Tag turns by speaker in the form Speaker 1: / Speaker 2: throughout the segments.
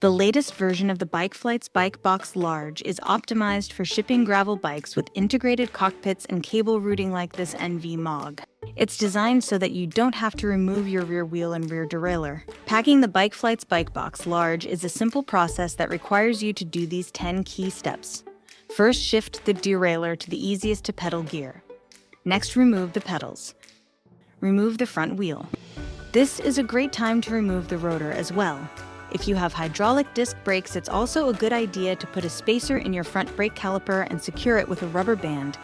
Speaker 1: The latest version of the Bikeflights Bike Box Large is optimized for shipping gravel bikes with integrated cockpits and cable routing like this Enve Mog. It's designed so that you don't have to remove your rear wheel and rear derailleur. Packing the Bikeflights Bike Box Large is a simple process that requires you to do these 10 key steps. First, shift the derailleur to the easiest to pedal gear. Next, remove the pedals. Remove the front wheel. This is a great time to remove the rotor as well. If you have hydraulic disc brakes, it's also a good idea to put a spacer in your front brake caliper and secure it with a rubber band,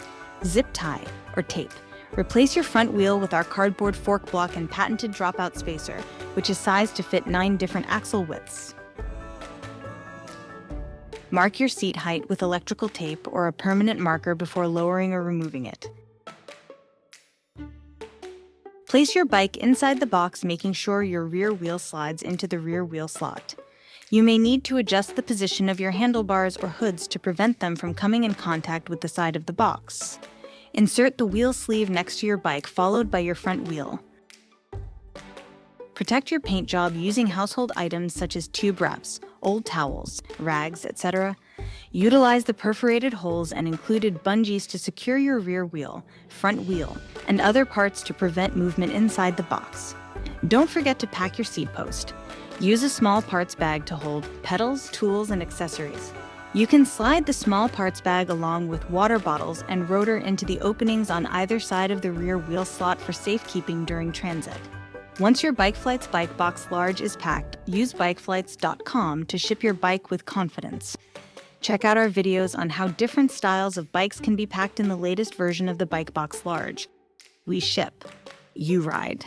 Speaker 1: zip tie, or tape. Replace your front wheel with our cardboard fork block and patented dropout spacer, which is sized to fit 9 different axle widths. Mark your seat height with electrical tape or a permanent marker before lowering or removing it. Place your bike inside the box, making sure your rear wheel slides into the rear wheel slot. You may need to adjust the position of your handlebars or hoods to prevent them from coming in contact with the side of the box. Insert the wheel sleeve next to your bike, followed by your front wheel. Protect your paint job using household items such as tube wraps, old towels, rags, etc. Utilize the perforated holes and included bungees to secure your rear wheel, front wheel, and other parts to prevent movement inside the box. Don't forget to pack your seat post. Use a small parts bag to hold pedals, tools, and accessories. You can slide the small parts bag along with water bottles and rotor into the openings on either side of the rear wheel slot for safekeeping during transit. Once your Bikeflights Bike Box Large is packed, use bikeflights.com to ship your bike with confidence. Check out our videos on how different styles of bikes can be packed in the latest version of the Bike Box Large. We ship, you ride.